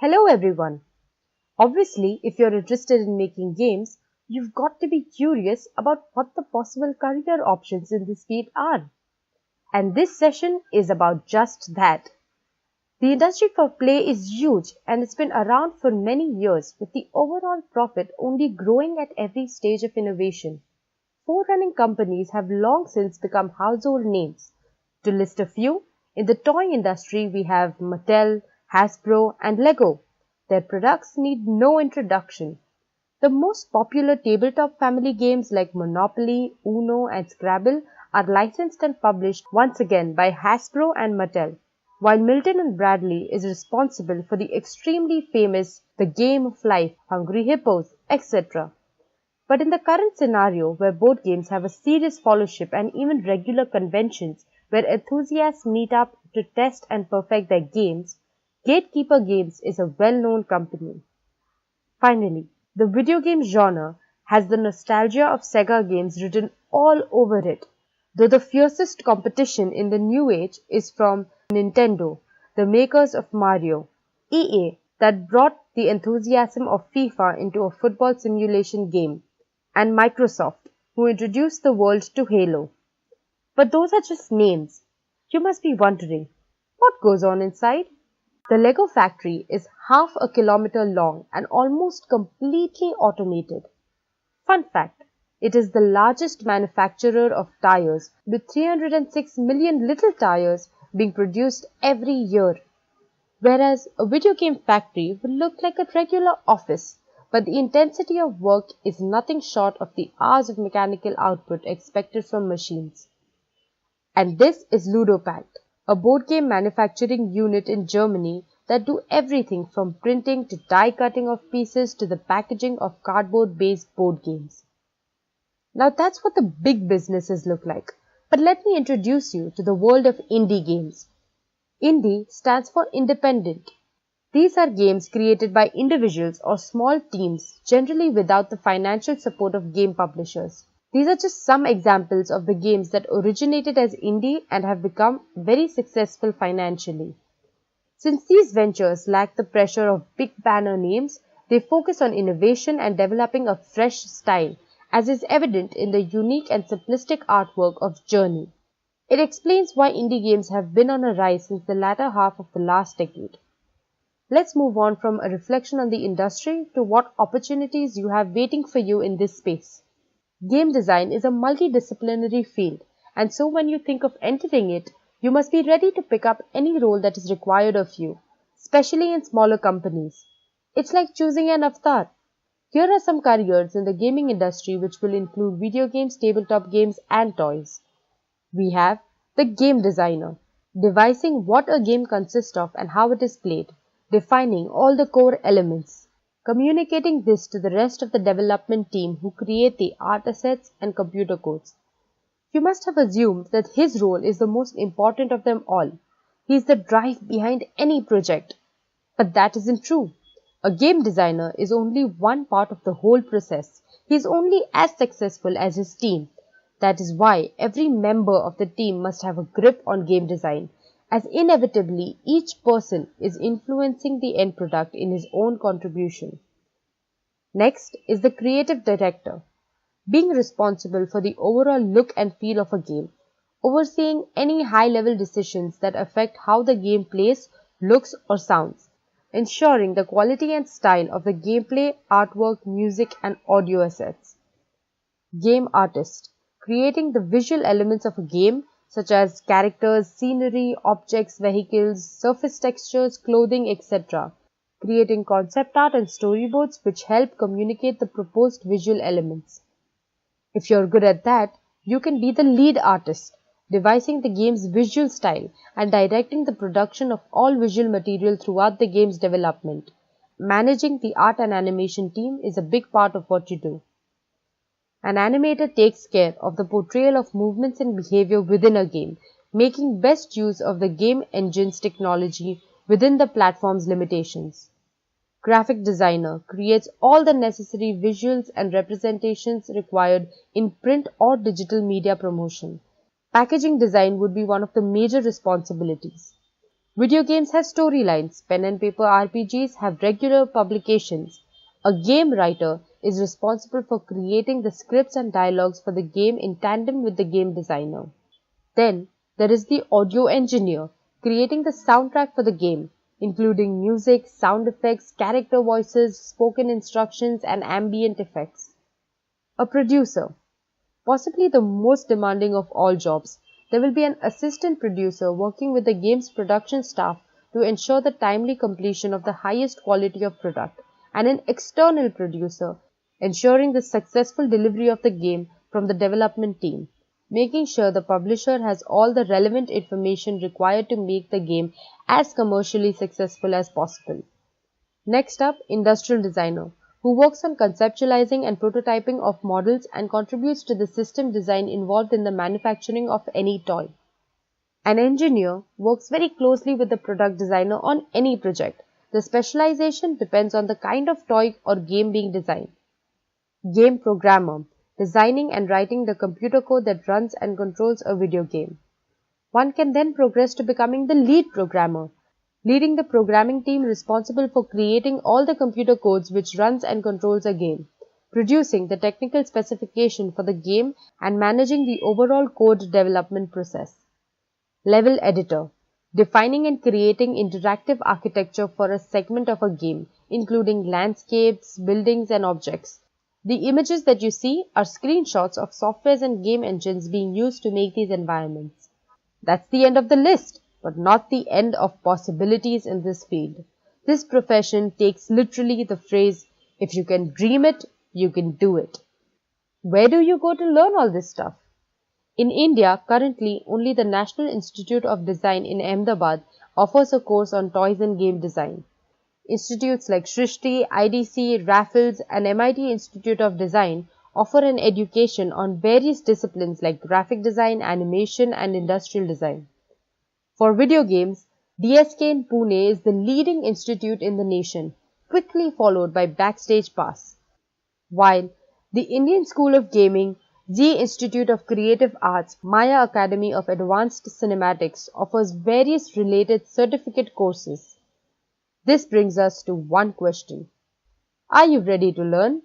Hello everyone. Obviously, if you're interested in making games, you've got to be curious about what the possible career options in this field are. And this session is about just that. The industry for play is huge and it's been around for many years with the overall profit only growing at every stage of innovation. Forerunning companies have long since become household names. To list a few, in the toy industry we have Mattel, Hasbro, and Lego. Their products need no introduction. The most popular tabletop family games like Monopoly, Uno, and Scrabble are licensed and published once again by Hasbro and Mattel, while Milton and Bradley is responsible for the extremely famous The Game of Life, Hungry Hippos, etc. But in the current scenario where board games have a serious followership and even regular conventions where enthusiasts meet up to test and perfect their games, Gatekeeper Games is a well-known company. Finally, the video game genre has the nostalgia of Sega games written all over it, though the fiercest competition in the new age is from Nintendo, the makers of Mario, EA that brought the enthusiasm of FIFA into a football simulation game, and Microsoft, who introduced the world to Halo. But those are just names. You must be wondering, what goes on inside? The Lego factory is half a kilometer long and almost completely automated. Fun fact, it is the largest manufacturer of tires with 306 million little tires being produced every year. Whereas a video game factory will look like a regular office, but the intensity of work is nothing short of the hours of mechanical output expected from machines. And this is Ludopact, a board game manufacturing unit in Germany that do everything from printing to die cutting of pieces to the packaging of cardboard-based board games. Now that's what the big businesses look like, but let me introduce you to the world of indie games. Indie stands for independent. These are games created by individuals or small teams, generally without the financial support of game publishers. These are just some examples of the games that originated as indie and have become very successful financially. Since these ventures lack the pressure of big banner names, they focus on innovation and developing a fresh style, as is evident in the unique and simplistic artwork of Journey. It explains why indie games have been on a rise since the latter half of the last decade. Let's move on from a reflection on the industry to what opportunities you have waiting for you in this space. Game design is a multidisciplinary field, and so when you think of entering it, you must be ready to pick up any role that is required of you, especially in smaller companies. It's like choosing an avatar. Here are some careers in the gaming industry which will include video games, tabletop games, and toys. We have the game designer, devising what a game consists of and how it is played, defining all the core elements, communicating this to the rest of the development team who create the art assets and computer codes. You must have assumed that his role is the most important of them all. He is the drive behind any project. But that isn't true. A game designer is only one part of the whole process. He is only as successful as his team. That is why every member of the team must have a grip on game design, as inevitably each person is influencing the end product in his own contribution. Next is the creative director, being responsible for the overall look and feel of a game, overseeing any high-level decisions that affect how the game plays, looks, or sounds, ensuring the quality and style of the gameplay, artwork, music, and audio assets. Game artist, creating the visual elements of a game such as characters, scenery, objects, vehicles, surface textures, clothing, etc. Creating concept art and storyboards which help communicate the proposed visual elements. If you're good at that, you can be the lead artist, devising the game's visual style and directing the production of all visual material throughout the game's development. Managing the art and animation team is a big part of what you do. An animator takes care of the portrayal of movements and behavior within a game, making best use of the game engine's technology within the platform's limitations. Graphic designer creates all the necessary visuals and representations required in print or digital media promotion. Packaging design would be one of the major responsibilities. Video games have storylines. Pen and paper RPGs have regular publications. A game writer is responsible for creating the scripts and dialogues for the game in tandem with the game designer. Then there is the audio engineer, creating the soundtrack for the game, including music, sound effects, character voices, spoken instructions, and ambient effects. A producer, possibly the most demanding of all jobs. There will be an assistant producer working with the game's production staff to ensure the timely completion of the highest quality of product, and an external producer ensuring the successful delivery of the game from the development team, making sure the publisher has all the relevant information required to make the game as commercially successful as possible. Next up, industrial designer, who works on conceptualizing and prototyping of models and contributes to the system design involved in the manufacturing of any toy. An engineer works very closely with the product designer on any project. The specialization depends on the kind of toy or game being designed. Game programmer, designing and writing the computer code that runs and controls a video game. One can then progress to becoming the lead programmer, leading the programming team responsible for creating all the computer codes which runs and controls a game, producing the technical specification for the game and managing the overall code development process. Level editor, defining and creating interactive architecture for a segment of a game, including landscapes, buildings, and objects. The images that you see are screenshots of softwares and game engines being used to make these environments. That's the end of the list, but not the end of possibilities in this field. This profession takes literally the phrase, if you can dream it, you can do it. Where do you go to learn all this stuff? In India, currently only the National Institute of Design in Ahmedabad offers a course on toys and game design. Institutes like Srishti, IDC, Raffles, and MIT Institute of Design offer an education on various disciplines like graphic design, animation, and industrial design. For video games, DSK in Pune is the leading institute in the nation, quickly followed by Backstage Pass. While the Indian School of Gaming, Zee Institute of Creative Arts, Maya Academy of Advanced Cinematics offers various related certificate courses. This brings us to one question. Are you ready to learn?